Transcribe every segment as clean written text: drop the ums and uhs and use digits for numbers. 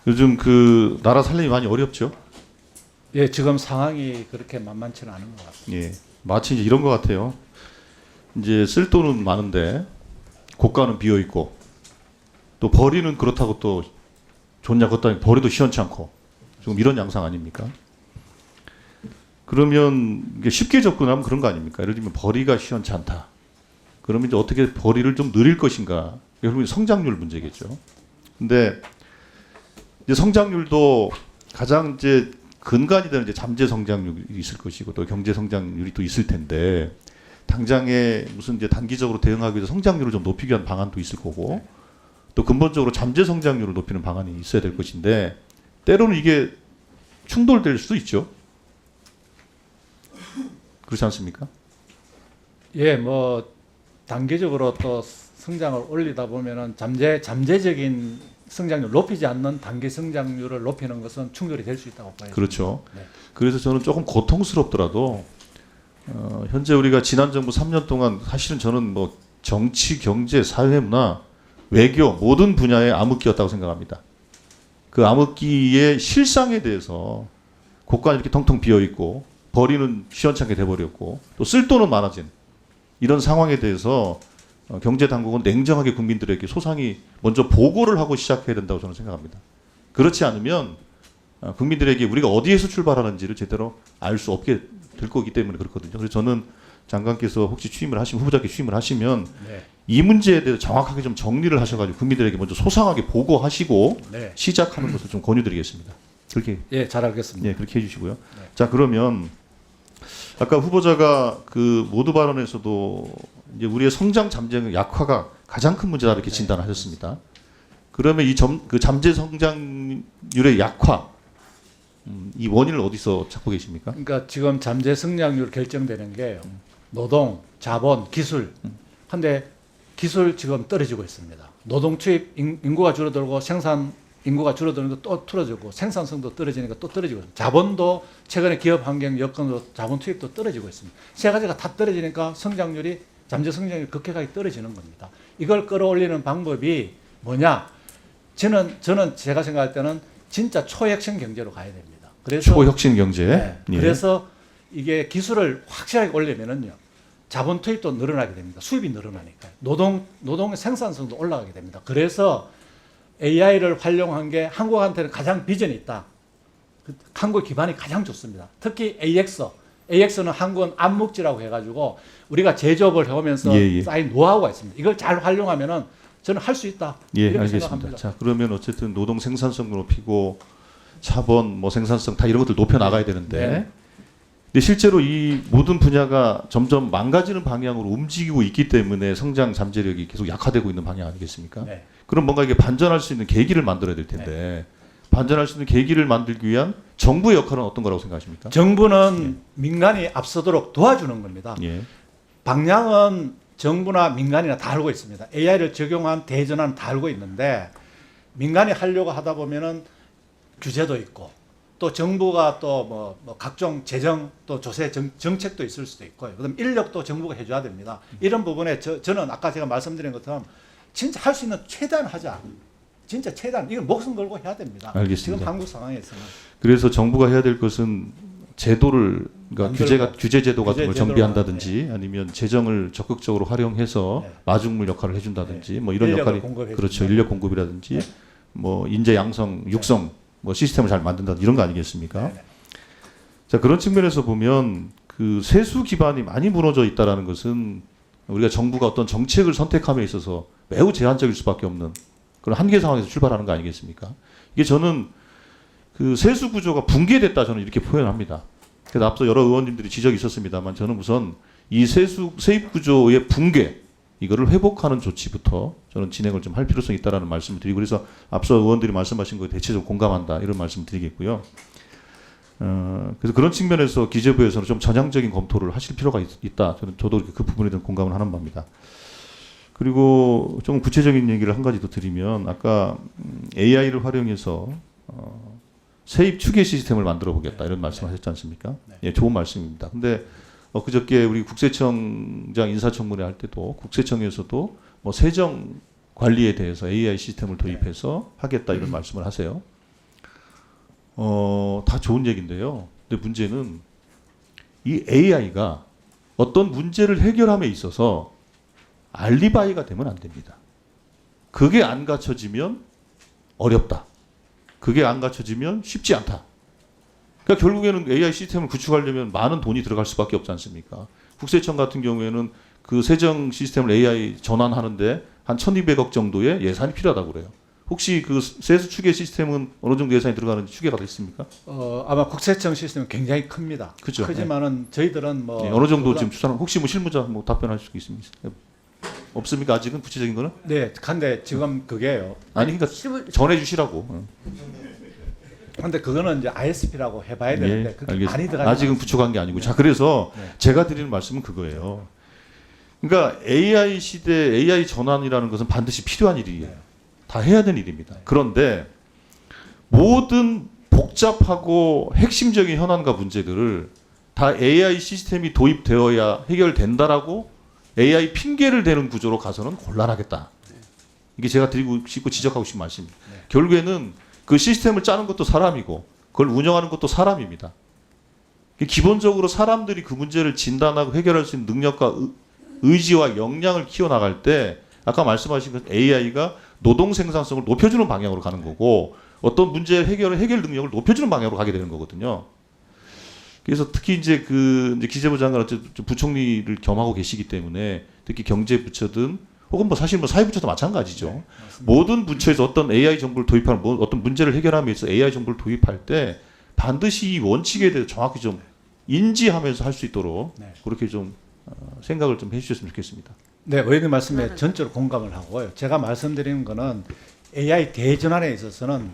요즘 그 나라 살림이 많이 어렵죠. 예, 지금 상황이 그렇게 만만치는 않은 것 같습니다. 예, 마치 이제 이런 것 같아요. 이제 쓸 돈은 많은데 고가는 비어 있고 또 벌이는 그렇다고 또 좋냐 그렇다니 벌이도 시원치 않고 지금 이런 양상 아닙니까? 그러면 이게 쉽게 접근하면 그런 거 아닙니까? 예를 들면 벌이가 시원치 않다. 그러면 이제 어떻게 벌이를 좀 늘릴 것인가? 여러분 성장률 문제겠죠. 근데 이제 성장률도 가장 이제 근간이 되는 이제 잠재 성장률이 있을 것이고 또 경제 성장률이 또 있을 텐데 당장에 무슨 이제 단기적으로 대응하기 위해서 성장률을 좀 높이기 위한 방안도 있을 거고 또 근본적으로 잠재 성장률을 높이는 방안이 있어야 될 것인데 때로는 이게 충돌될 수도 있죠. 그렇지 않습니까? 예, 뭐 단기적으로 또 성장을 올리다 보면은 잠재적인 성장률 높이지 않는 단기 성장률을 높이는 것은 충돌이 될 수 있다고 봐요. 그렇죠. 네. 그래서 저는 조금 고통스럽더라도 현재 우리가 지난 정부 3년 동안 사실은 저는 뭐 정치, 경제, 사회, 문화, 외교 모든 분야의 암흑기였다고 생각합니다. 그 암흑기의 실상에 대해서 국가는 이렇게 텅텅 비어 있고 벌이는 시원찮게 돼버렸고 또 쓸 돈은 많아진 이런 상황에 대해서 경제 당국은 냉정하게 국민들에게 소상히 먼저 보고를 하고 시작해야 된다고 저는 생각합니다. 그렇지 않으면 국민들에게 우리가 어디에서 출발하는지를 제대로 알 수 없게 될 거기 때문에 그렇거든요. 그래서 저는 장관께서 혹시 후보자께 취임을 하시면 네. 이 문제에 대해서 정확하게 좀 정리를 하셔가지고 국민들에게 먼저 소상하게 보고하시고 네. 시작하는 것을 좀 권유드리겠습니다. 그렇게 예, 잘 알겠습니다. 예, 그렇게 해주시고요. 네. 자, 그러면 아까 후보자가 그 모두 발언에서도 이제 우리의 성장 잠재 약화가 가장 큰 문제다 이렇게 진단하셨습니다. 그러면 그 잠재 성장률의 약화 이 원인을 어디서 찾고 계십니까? 그러니까 지금 잠재 성장률 결정되는 게 노동, 자본, 기술. 근데 기술 지금 떨어지고 있습니다. 노동 투입 인구가 줄어들고 생산 인구가 줄어드는 것도 또 떨어지고 생산성도 떨어지니까 또 떨어지고 있습니다. 자본도 최근에 기업 환경 여건으로 자본 투입도 떨어지고 있습니다. 세 가지가 다 떨어지니까 성장률이 잠재 성장률이 급격하게 떨어지는 겁니다. 이걸 끌어올리는 방법이 뭐냐? 저는 제가 생각할 때는 진짜 초혁신 경제로 가야 됩니다. 그래서 초혁신 경제. 네, 예. 그래서 이게 기술을 확실하게 올리면은요. 자본 투입도 늘어나게 됩니다. 수입이 늘어나니까요. 노동의 생산성도 올라가게 됩니다. 그래서 AI를 활용한 게 한국한테는 가장 비전이 있다. 한국 기반이 가장 좋습니다. 특히 AX는 한국은 암묵지라고 해가지고 우리가 제조업을 해오면서 쌓인 노하우가 있습니다. 이걸 잘 활용하면은 저는 할 수 있다. 예, 이렇게 알겠습니다. 생각합니다. 자, 그러면 어쨌든 노동 생산성도 높이고 자본, 뭐 생산성 다 이런 것들 높여 나가야 되는데, 네. 근데 실제로 이 모든 분야가 점점 망가지는 방향으로 움직이고 있기 때문에 성장 잠재력이 계속 약화되고 있는 방향 아니겠습니까? 네. 그럼 뭔가 이게 반전할 수 있는 계기를 만들어야 될 텐데, 반전할 수 있는 계기를 만들기 위한 정부의 역할은 어떤 거라고 생각하십니까? 정부는 민간이 앞서도록 도와주는 겁니다. 예, 방향은 정부나 민간이나 다 알고 있습니다. AI를 적용한 대전환 다 알고 있는데 민간이 하려고 하다 보면은 규제도 있고 또 정부가 또 뭐 각종 재정 또 조세 정책도 있을 수도 있고요. 그다음 인력도 정부가 해줘야 됩니다. 이런 부분에 저는 아까 제가 말씀드린 것처럼 진짜 할 수 있는 최대한 하자. 진짜 최대한 이건 목숨 걸고 해야 됩니다. 알겠습니다. 지금 한국 상황에서는 그래서 정부가 해야 될 것은 제도를 그러니까 규제 제도 같은 걸 제도를 정비한다든지 아니면 재정을 적극적으로 활용해서 마중물 역할을 해준다든지 뭐 이런 역할이 그렇죠. 인력 공급이라든지 뭐 인재 양성 육성 뭐 시스템을 잘 만든다 이런 거 아니겠습니까? 자, 그런 측면에서 보면 그 세수 기반이 많이 무너져 있다라는 것은 우리가 정부가 어떤 정책을 선택함에 있어서 매우 제한적일 수밖에 없는 그런 한계 상황에서 출발하는 거 아니겠습니까? 이게 저는 그 세수 구조가 붕괴됐다 저는 이렇게 표현합니다. 그래서 앞서 여러 의원님들이 지적이 있었습니다만 저는 우선 이 세입 구조의 붕괴 이거를 회복하는 조치부터 저는 진행을 좀 할 필요성이 있다라는 말씀을 드리고 그래서 앞서 의원들이 말씀하신 거에 대체적으로 공감한다 이런 말씀을 드리겠고요. 그래서 그런 측면에서 기재부에서는 좀 전향적인 검토를 하실 필요가 있다. 저도 그 부분에 대한 공감을 하는 바입니다. 그리고 좀 구체적인 얘기를 한 가지 더 드리면 아까 AI를 활용해서 세입 추계 시스템을 만들어 보겠다 이런 말씀하셨지 않습니까? 예, 좋은 말씀입니다. 근데 그저께 우리 국세청장 인사청문회 할 때도 국세청에서도 뭐 세정 관리에 대해서 AI 시스템을 도입해서 하겠다 이런 말씀을 하세요. 다 좋은 얘기인데요. 근데 문제는 이 AI가 어떤 문제를 해결함에 있어서 알리바이가 되면 안 됩니다. 그게 안 갖춰지면 어렵다. 그게 안 갖춰지면 쉽지 않다. 그러니까 결국에는 AI 시스템을 구축하려면 많은 돈이 들어갈 수밖에 없지 않습니까? 국세청 같은 경우에는 그 세정 시스템을 AI 전환하는데 한 1,200억 정도의 예산이 필요하다고 그래요. 혹시 그 세수 추계 시스템은 어느 정도 예산이 들어가는지 추계가 돼 있습니까? 아마 국세청 시스템은 굉장히 큽니다. 그죠. 크지만은 저희들은 뭐 어느 정도 지금 추산 혹시 뭐 실무자 뭐 답변할 수 있습니까? 없습니까? 아직은 구체적인 거는? 네, 근데 지금 그게요. 아니 그러니까 전해 주시라고. 근데 그거는 이제 ISP라고 해봐야 되는데 예, 그게 알겠습니다. 많이 들어가지 아직은 구축한 게 아니고. 자, 그래서 네. 제가 드리는 말씀은 그거예요. 그러니까 AI 시대, AI 전환이라는 것은 반드시 필요한 일이에요. 네. 다 해야 되는 일입니다. 그런데 모든 복잡하고 핵심적인 현안과 문제들을 다 AI 시스템이 도입되어야 해결된다라고 AI 핑계를 대는 구조로 가서는 곤란하겠다. 이게 제가 드리고 싶고 지적하고 싶은 말씀입니다. 네. 결국에는 그 시스템을 짜는 것도 사람이고 그걸 운영하는 것도 사람입니다. 기본적으로 사람들이 그 문제를 진단하고 해결할 수 있는 능력과 의지와 역량을 키워나갈 때 아까 말씀하신 것 AI가 노동 생산성을 높여주는 방향으로 가는 거고 어떤 문제 해결 능력을 높여주는 방향으로 가게 되는 거거든요. 그래서 특히 이제 이제 기재부 장관 부총리를 겸하고 계시기 때문에 특히 경제부처든 혹은 뭐 사실 뭐 사회부처도 마찬가지죠. 네, 모든 부처에서 어떤 AI 정보를 도입하는 어떤 문제를 해결하기 위해서 AI 정보를 도입할 때 반드시 이 원칙에 대해서 정확히 좀 인지하면서 할 수 있도록 네. 그렇게 좀 생각을 좀 해주셨으면 좋겠습니다. 네, 의원님 말씀에 전적으로 공감을 하고요. 제가 말씀드리는 거는 AI 대전환에 있어서는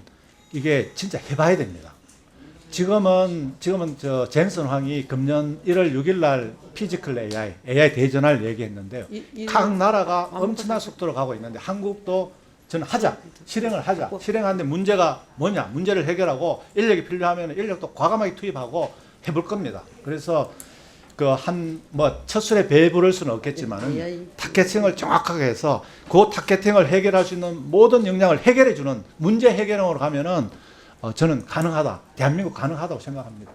이게 진짜 해봐야 됩니다. 지금은 저 젠슨 황이 금년 1월 6일 날 피지컬 AI 대전환을 얘기했는데요. 각 나라가 엄청난 속도로 가고 있는데 한국도 저는 실행을 하자. 실행하는데 문제가 뭐냐? 문제를 해결하고 인력이 필요하면 인력도 과감하게 투입하고 해볼 겁니다. 그래서 첫 술에 배 부를 수는 없겠지만 타겟팅을 정확하게 해서 그 타겟팅을 해결할 수 있는 모든 역량을 해결해 주는 문제 해결형으로 가면은 저는 가능하다. 대한민국 가능하다고 생각합니다.